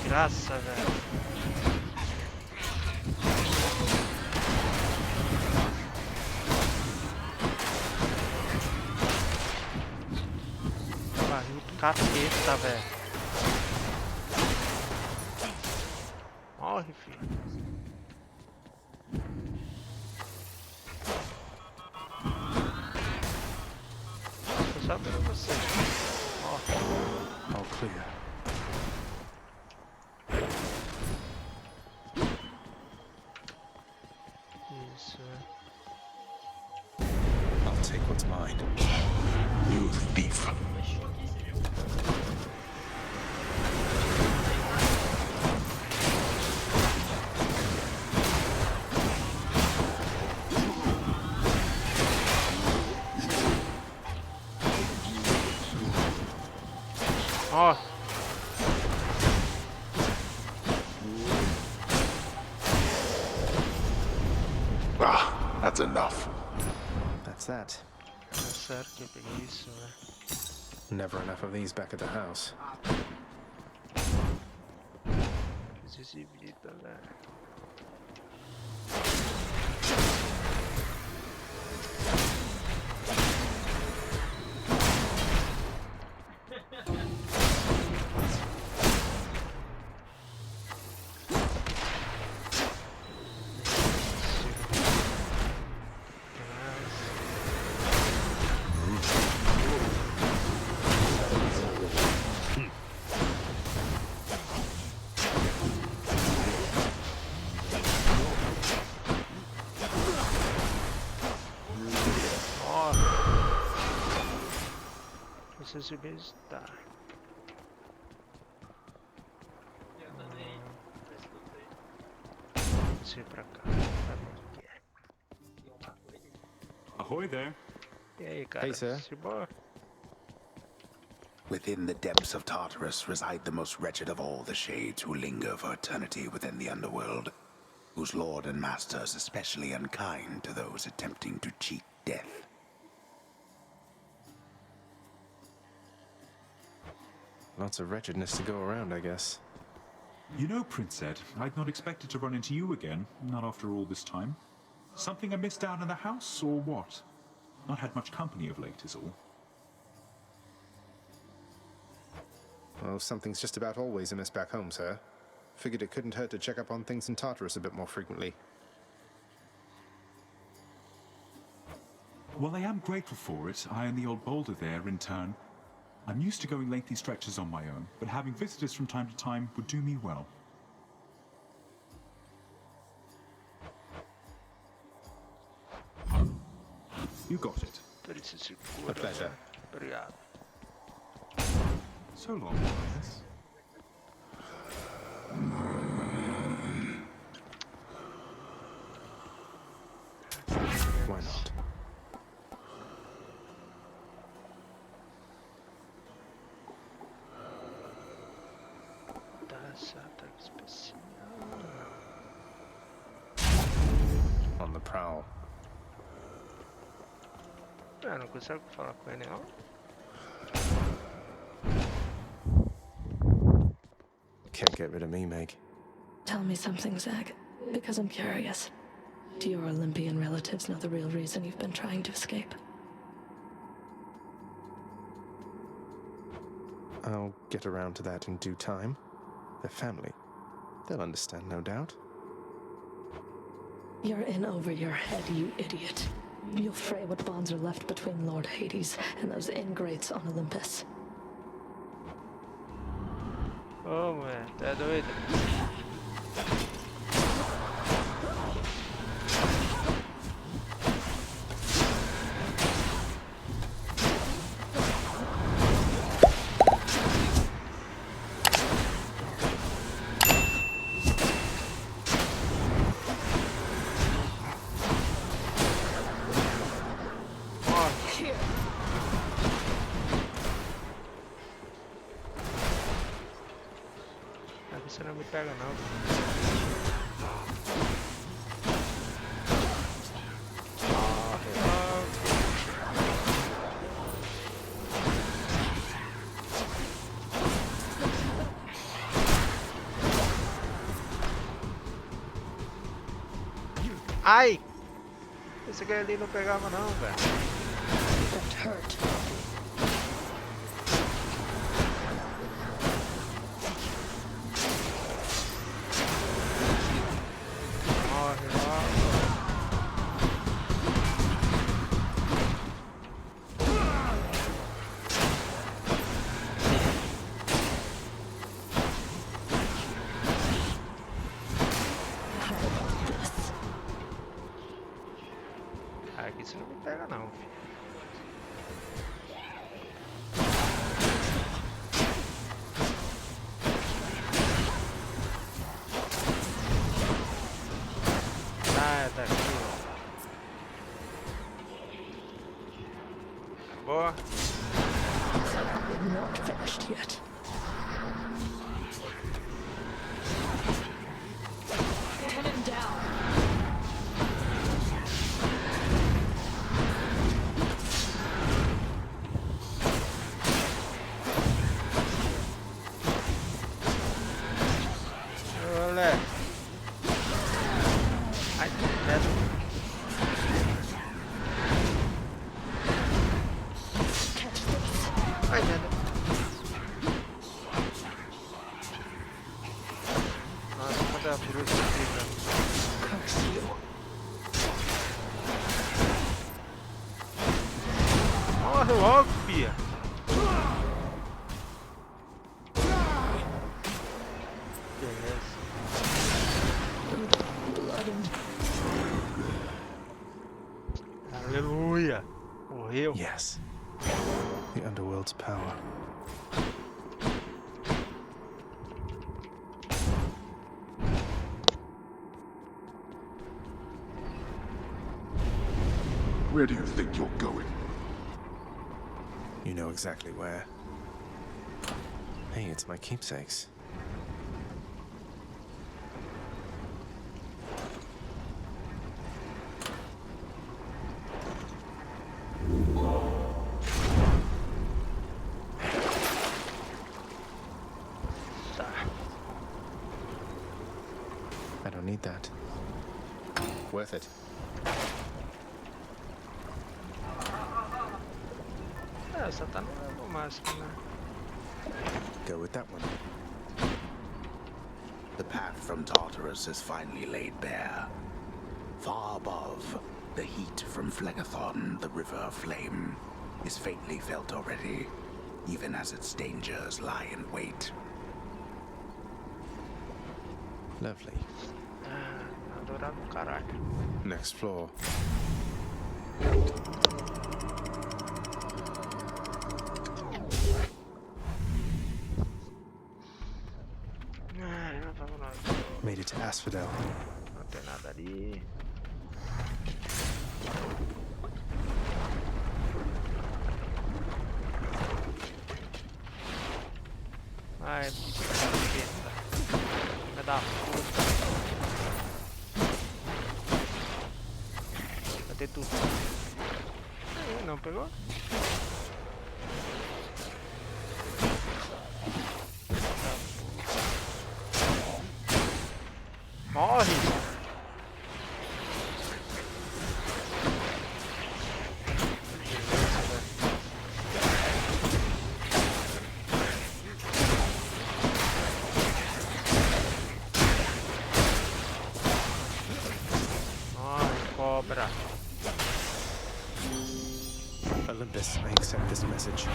Desgraça, velho. Barril do capeta, velho. Morre, filho. Tô sabendo você. Morre. All clear. Isso. I'll take what's mine. You thief. Ó. Ah, that's enough. That's that. É sério que eu peguei isso, velho. Never enough of these back at the house. Fiz esse vida, velho. Esse beijo tá. Deixa eu ir pra cá. Sabe o que é? Ahoy there. E aí, cara? Hey, sir. Se boa? Within the depths of Tartarus reside the most wretched of all the shades who linger for eternity within the underworld, whose lord and master is especially unkind to those attempting to cheat death. Lots of wretchedness to go around, I guess. You know, Prince Ed, I'd not expected to run into you again, not after all this time. Something amiss down in the house, or what? Not had much company of late, is all. Well, something's just about always amiss back home, sir. Figured it couldn't hurt to check up on things in Tartarus a bit more frequently. Well, I am grateful for it. I and the old boulder there, in turn. I'm used to going lengthy stretches on my own, but having visitors from time to time would do me well. You got it. A pleasure. Obrigado. So long, Linus. Why not? On the prowl. Ah, não consigo falar com ele, não? Can't get rid of me, Meg. Tell me something, Zag, because I'm curious. Do your Olympian relatives know the real reason you've been trying to escape? I'll get around to that in due time. Their family. They'll understand, no doubt. You're in over your head, you idiot. You'll fray what bonds are left between Lord Hades and those ingrates on Olympus. Ô, mulher, tá doida? Você não me pega não. Ai! Esse aqui ali não pegava não, velho. That hurt. Aqui você não me pega não, filho. Ah, tá aqui, ó. Boa. We're not finished yet. Pin him down. Olé. Ai, credo. Ai, merda. Nossa, cadê a bruxa aqui, velho? Curse you. Morre logo, pia. Beleza. Aleluia. Morreu. Yes. The underworld's power. Where do you think you're going? You know exactly where. Hey, it's my keepsakes. I don't need that. Worth it. Essa tá no máximo, né? Go with that one. The path from Tartarus is finally laid bare. Far above, the heat from Phlegethon, the river of flame, is faintly felt already, even as its dangers lie in wait. Lovely. Adorado caralho. Next floor. Made it to Asphodel. Não tem nada ali. Ai, puta. Vai dar puta. Cadê tudo? Não pegou? Morre! Morre, cobra! Olympus, I accept this message.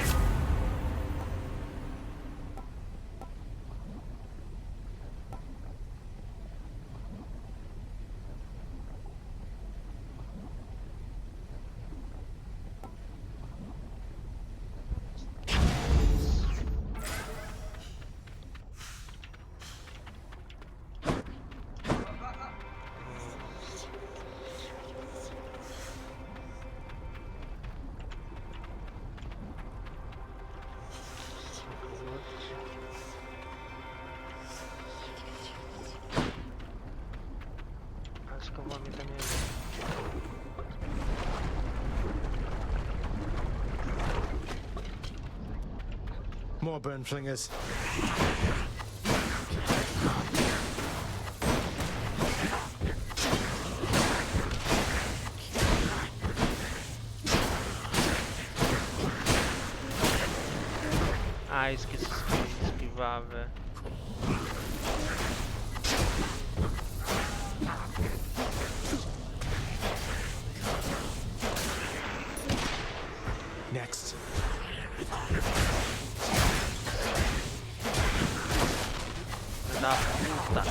Ini também. More burn flingers. Ah, esqueci de esquivar, velho. Next. Da puta.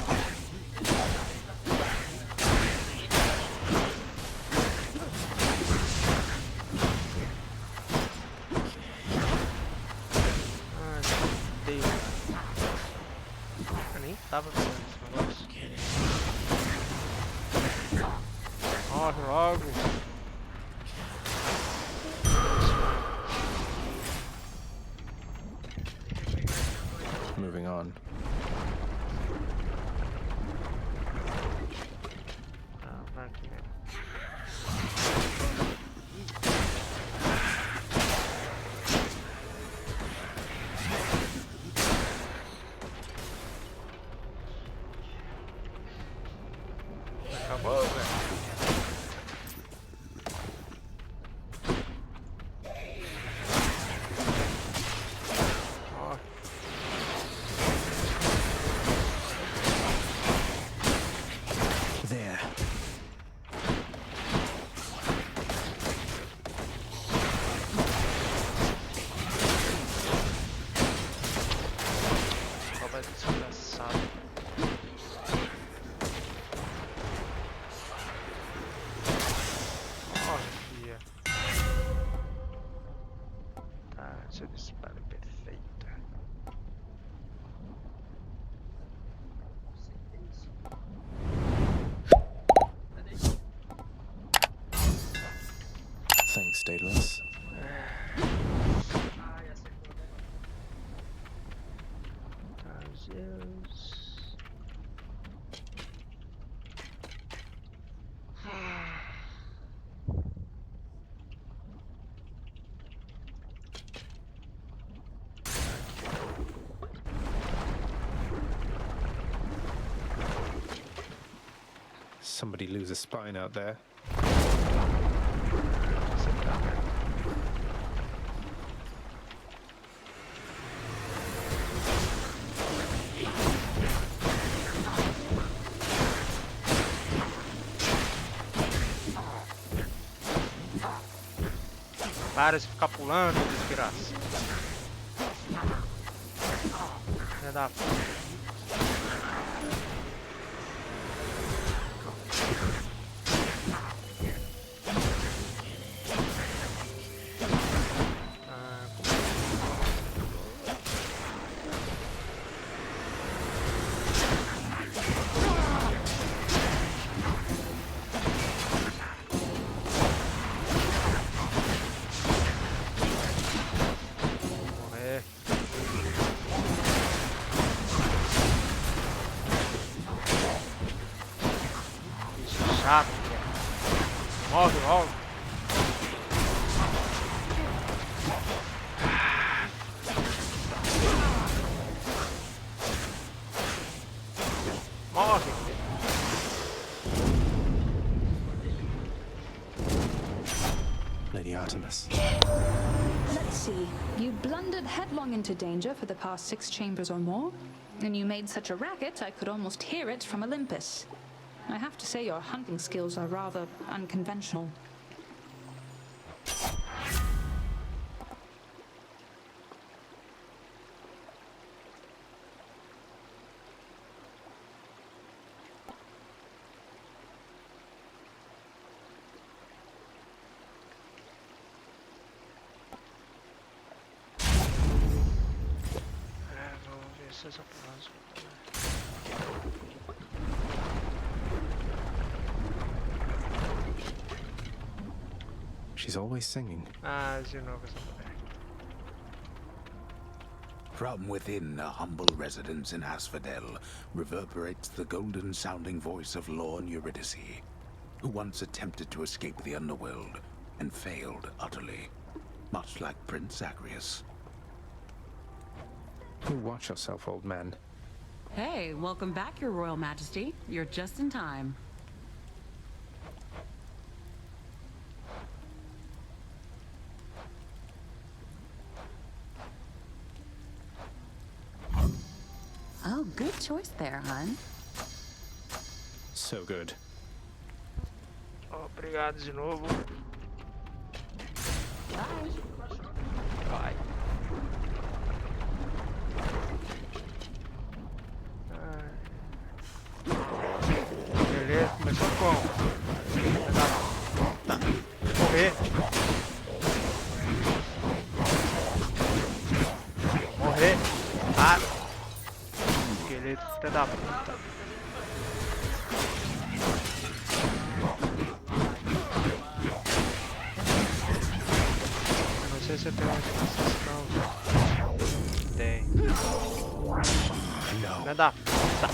Tava fazendo esse negócio. Morre logo. Moving on. Vai aqui mesmo. Acabou, velho. Ó. There. Só vai desgraçado. Seu disparo perfeito. Thanks, Daedalus. Somebody lose a spine out there. Para de ficar pulando, desgraça. Filha da puta. Chato, morre logo. Morre. Lady Artemis. Let's see. You blundered headlong into danger for the past 6 chambers or more, and you made such a racket I could almost hear it from Olympus. I have to say your hunting skills are rather unconventional. Vou ver se essa próxima. She's always singing. Ah, de novo essa mulher. From within a humble residence in Asphodel reverberates the golden-sounding voice of Lorne Eurydice. who once attempted to escape the underworld and failed utterly, much like Prince Zagreus. You watch yourself, old man. Hey, welcome back, Your Royal Majesty. You're just in time. Oh, good choice there, hon. So good. Obrigado de novo. Vai. Beleza, começou como? Morrer. Morrer. Ah. Esqueleto, filho da puta. Eu não sei se eu tenho uma sensação. Tem. Filha da puta.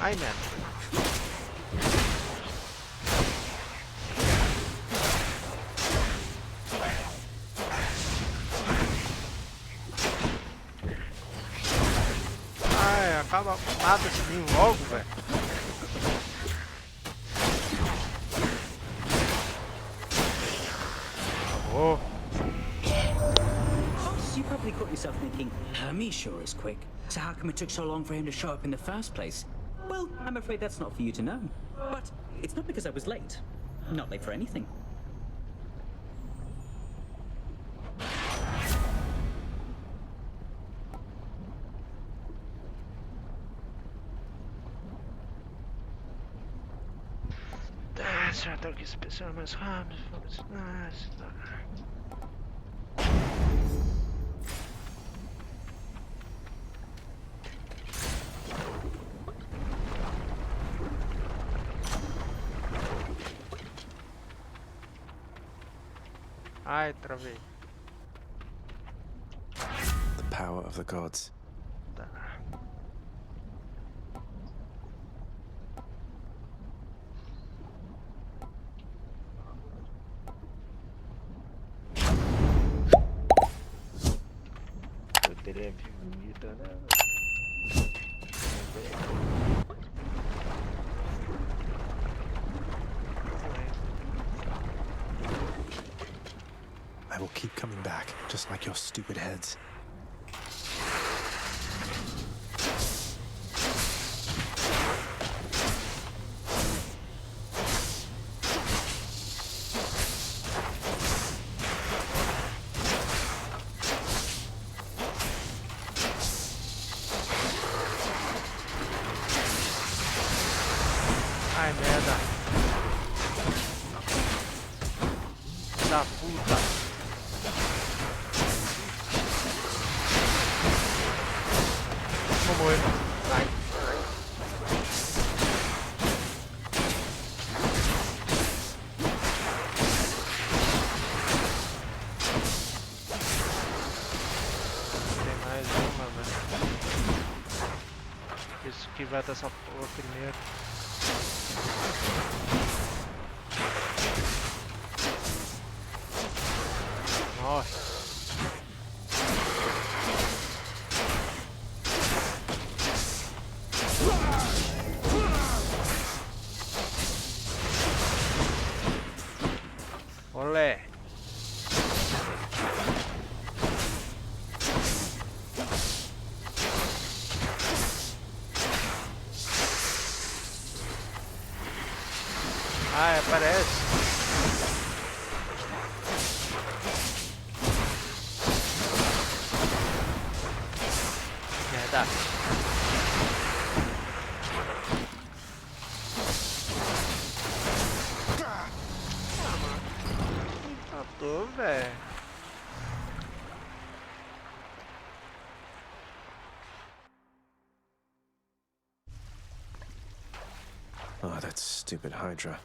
Ai, merda. Ai, acaba, mata esse ninho logo, velho. Acabou. You probably caught yourself thinking, Hermes sure is quick, so how come it took so long for him to show up in the first place? Well, I'm afraid that's not for you to know. But it's not because I was late. Not late for anything. Esse ataque especial mais rápido, foda-se. Ai, travei. The power of the gods. Tá. Eu teria vida, né? I will keep coming back, just like your stupid heads. Ai, merda. Da puta. Vou morrer. Vai. Tem mais uma, velho. Isso que vai dessa porra primeiro. Morre. Olé. Ah, aparece. Merda. Matou, velho. Oh, that stupid Hydra.